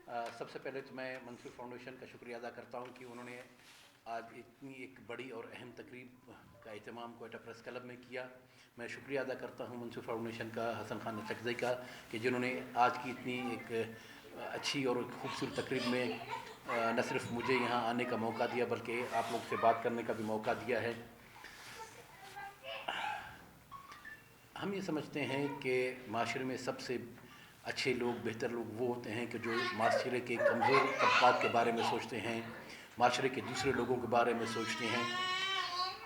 सबसे पहले तो मैं मंसूर फाउंडेशन का शुक्रिया अदा करता हूँ कि उन्होंने आज इतनी एक बड़ी और अहम तकरीब का एहतमाम कोयटा प्रेस क्लब में किया। मैं शुक्रिया अदा करता हूँ मंसूर फाउंडेशन का, हसन खान चकज़ई का, कि जिन्होंने आज की इतनी एक अच्छी और खूबसूरत तकरीब में न सिर्फ मुझे यहाँ आने का मौका दिया बल्कि आप लोग से बात करने का भी मौका दिया है। हम ये समझते हैं कि माशरे में सबसे अच्छे लोग, बेहतर लोग वो होते हैं कि जो माशरे के कमज़ोर तबक़ात के बारे में सोचते हैं, माशरे के दूसरे लोगों के बारे में सोचते हैं।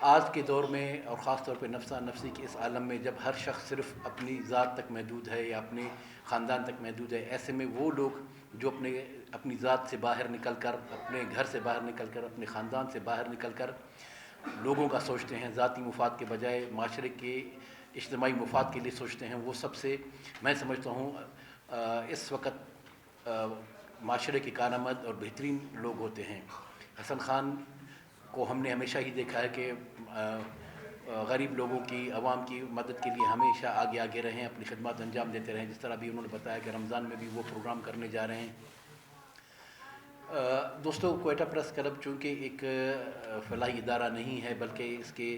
आज के दौर में और ख़ास तौर पे नफ्सा नफसी के इस आलम में जब हर शख्स सिर्फ अपनी ज़ात तक महदूद है या अपने ख़ानदान तक महदूद है, ऐसे में वो लोग जो अपनी ज़ात से बाहर निकल कर, अपने घर से बाहर निकल कर, अपने ख़ानदान से बाहर निकल कर लोगों का सोचते हैं, ज़ाती मुफाद के बजाय माशरे के इज्तिमाई मुफाद के लिए सोचते हैं, वो सबसे मैं समझता हूँ इस वक्त माशरे के कारआमद और बेहतरीन लोग होते हैं। हसन खान को हमने हमेशा ही देखा है कि गरीब लोगों की, आवाम की मदद के लिए हमेशा आगे आगे रहें, अपनी खिदमत अंजाम देते रहें। जिस तरह भी उन्होंने बताया कि रमज़ान में भी वो प्रोग्राम करने जा रहे हैं। दोस्तों, कोयटा प्रेस क्लब चूँकि एक फ़लाही इदारा नहीं है बल्कि इसके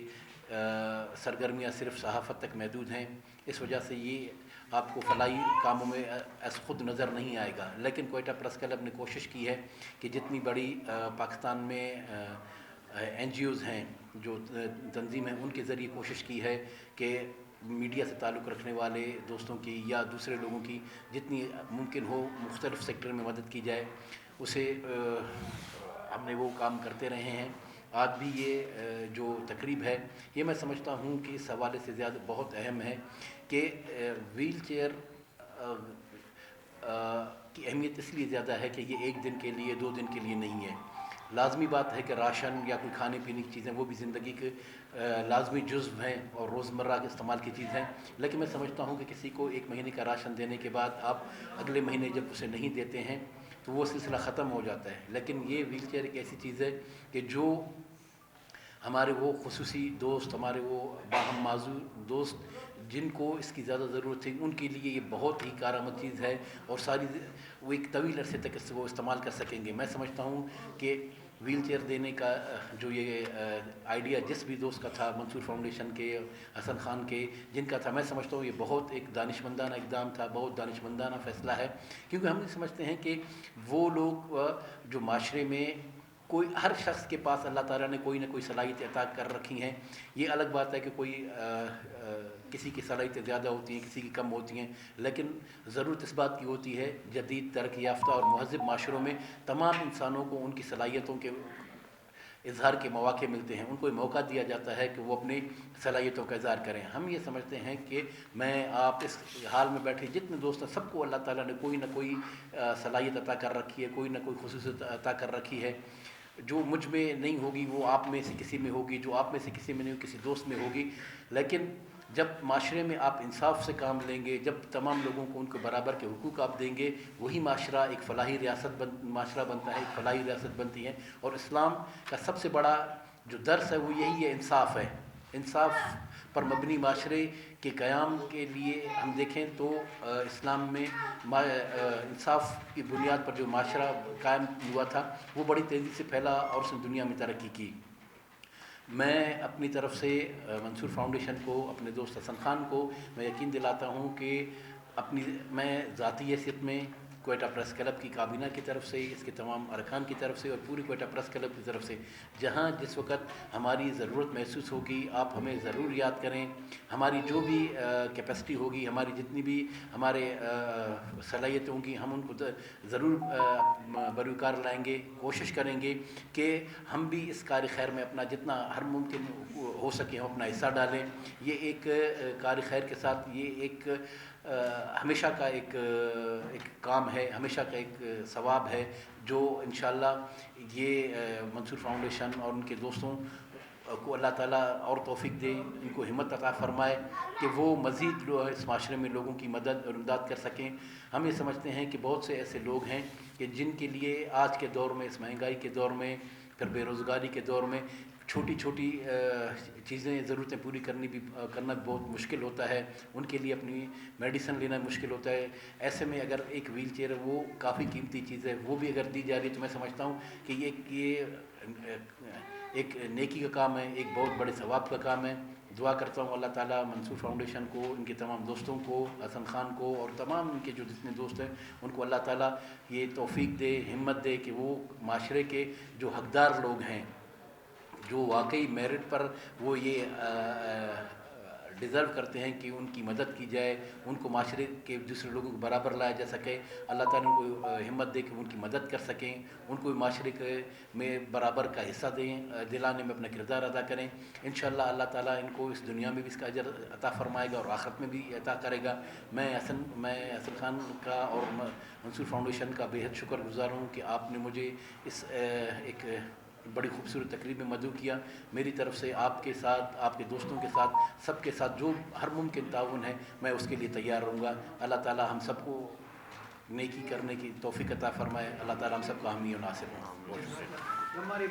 सरगर्मियाँ सिर्फ सहाफ़त तक महदूद हैं, इस वजह से ये आपको फ़लाही कामों में एज़ ख़ुद नज़र नहीं आएगा। लेकिन कोयटा प्रेस क्लब ने कोशिश की है कि जितनी बड़ी पाकिस्तान में NGOs हैं, जो तंजीम हैं, उनके ज़रिए कोशिश की है कि मीडिया से ताल्लुक़ रखने वाले दोस्तों की या दूसरे लोगों की जितनी मुमकिन हो मुख्तलिफ़ सेक्टर में मदद की जाए, उसे हमने वो काम करते रहे हैं। आज भी ये जो तकरीब है, ये मैं समझता हूँ कि इस हवाले से ज़्यादा बहुत अहम है कि व्हील चेयर की अहमियत इसलिए ज़्यादा है कि ये एक दिन के लिए, 2 दिन के लिए नहीं है। लाजमी बात है कि राशन या कोई खाने पीने की चीज़ें वो भी ज़िंदगी के लाजमी जुज़्व हैं और रोज़मर्रा के इस्तेमाल की चीज़ हैं। लेकिन मैं समझता हूँ कि किसी को 1 महीने का राशन देने के बाद आप अगले महीने जब उसे नहीं देते हैं तो वो सिलसिला ख़त्म हो जाता है। लेकिन ये व्हील चेयर एक ऐसी चीज़ है कि जो हमारे वो खुसूसी दोस्त, हमारे वो बाहम माज़ूर दोस्त जिनको इसकी ज़्यादा ज़रूरत थी, उनके लिए ये बहुत ही कारआमद चीज़ है और सारी वो एक तवील अरसे तक वो इस्तेमाल कर सकेंगे। मैं समझता हूँ कि व्हील चेयर देने का जो ये आइडिया जिस भी दोस्त का था, मंसूर फाउंडेशन के, हसन खान के, जिनका था, मैं समझता हूँ ये बहुत एक दानिशमंदाना इक़दाम था, बहुत दानिशमंदाना फ़ैसला है। क्योंकि हम समझते हैं कि वो लोग जो माशरे में कोई हर शख्स के पास अल्लाह ताला ने कोई ना कोई सलाहियत अता कर रखी हैं। ये अलग बात है कि कोई किसी की सलाहियतें ज़्यादा होती हैं, किसी की कम होती हैं, लेकिन ज़रूरत इस बात की होती है जदीद तरक्की याफ्ता और महज़्ज़ब माशरों में तमाम इंसानों को उनकी सलाहियतों के इज़हार के मौके मिलते हैं, उनको मौका दिया जाता है कि वो अपनी सलाहियतों का इज़हार करें। हम ये समझते हैं कि मैं, आप, इस हाल में बैठे जितने दोस्त हैं, सबको अल्लाह ताला ने कोई ना कोई सलाहियत अता कर रखी है, कोई ना कोई खुसूसियत अता कर रखी है। जो मुझ में नहीं होगी वो आप में से किसी में होगी, जो आप में से किसी में नहीं होगी किसी दोस्त में होगी। लेकिन जब माशरे में आप इंसाफ से काम लेंगे, जब तमाम लोगों को उनको बराबर के हुकूक आप देंगे, वही माशरा एक फ़लाही माशरा बनता है, एक फ़लाही रियासत बनती है। और इस्लाम का सबसे बड़ा जो दर्स है वो यही है, इंसाफ है। इंसाफ पर मबनी माशरे के क़याम के लिए हम देखें तो इस्लाम में इंसाफ की बुनियाद पर जो माशरा कायम हुआ था वो बड़ी तेज़ी से फैला और उसने दुनिया में तरक्की की। मैं अपनी तरफ से मंसूर फाउंडेशन को, अपने दोस्त हसन खान को मैं यकीन दिलाता हूँ कि मैं ज़ाती हैसियत में कोयटा प्रेस क्लब की काबीना की तरफ से, इसके तमाम अरकान की तरफ से और पूरी कोयटा प्रेस क्लब की तरफ से जहाँ जिस वक़्त हमारी ज़रूरत महसूस होगी आप हमें ज़रूर याद करें। हमारी जो भी कैपेसिटी होगी, हमारी जितनी भी हमारे सलाहियतें होंगी, हम उनको ज़रूर बरूकार लाएंगे, कोशिश करेंगे कि हम भी इस कार्य खैर में अपना जितना हर मुमकिन हो सके हम अपना हिस्सा डालें। ये एक कार्य खैर के साथ ये एक हमेशा का एक काम है, हमेशा का एक सवाब है जो इंशाअल्लाह ये मंसूर फाउंडेशन और उनके दोस्तों को अल्लाह ताला और तौफीक दे, इनको हिम्मत अता फ़रमाए कि वो मज़ीद इस माशरे में लोगों की मदद और इमदाद कर सकें। हम ये समझते हैं कि बहुत से ऐसे लोग हैं कि जिनके लिए आज के दौर में, इस महंगाई के दौर में, फिर बेरोज़गारी के दौर में چھوٹی چھوٹی چیزیں ضرورتیں پوری کرنا بہت مشکل ہوتا ہے، ان کے لیے اپنی میڈیسن لینا مشکل ہوتا ہے. ایسے میں اگر ایک ویل چیئر ہے وہ کافی قیمتی چیز ہے، وہ بھی اگر دی جا رہی ہے تو میں سمجھتا ہوں کہ یہ ایک نیکی کا کام ہے، ایک بہت بڑے ثواب کا کام ہے. دعا کرتا ہوں اللہ تعالیٰ منصور فاؤنڈیشن کو، ان کے تمام دوستوں کو، حسن خان کو اور تمام ان کے جو جتنے دوست ہیں ان کو اللہ تعالیٰ یہ توفیق دے، ہمت دے کہ وہ معاشرے کے جو حقدار لوگ ہیں، جو واقعی میرٹ پر وہ یہ ڈیزرو کرتے ہیں کہ ان کی مدد کی جائے، ان کو معاشرے کے دوسرے لوگوں کو برابر لایا جا سکے، اللہ تعالیٰ ان کو ہمت دے کہ ان کی مدد کر سکیں، ان کو معاشرے میں برابر کا حصہ دلانے میں اپنا کردار ادا کریں. انشاءاللہ اللہ تعالیٰ ان کو اس دنیا میں بھی اس کا اجر عطا فرمائے گا اور آخرت میں بھی عطا کرے گا. میں حسن خان کا اور منصور فاؤنڈیشن کا بےحد شکر گزار ہوں کہ آپ نے مجھے اس ایک بڑی خوبصورت تقریب میں مدعو کیا. میری طرف سے آپ کے ساتھ، آپ کے دوستوں کے ساتھ، سب کے ساتھ جو ہر ممکن تعاون ہے میں اس کے لیے تیار رہوں گا. اللہ تعالیٰ ہم سب کو نیکی کرنے کی توفیق عطا فرمائے. اللہ تعالیٰ ہم سب کو حامی و ناصر ہوں. بہت شکریہ.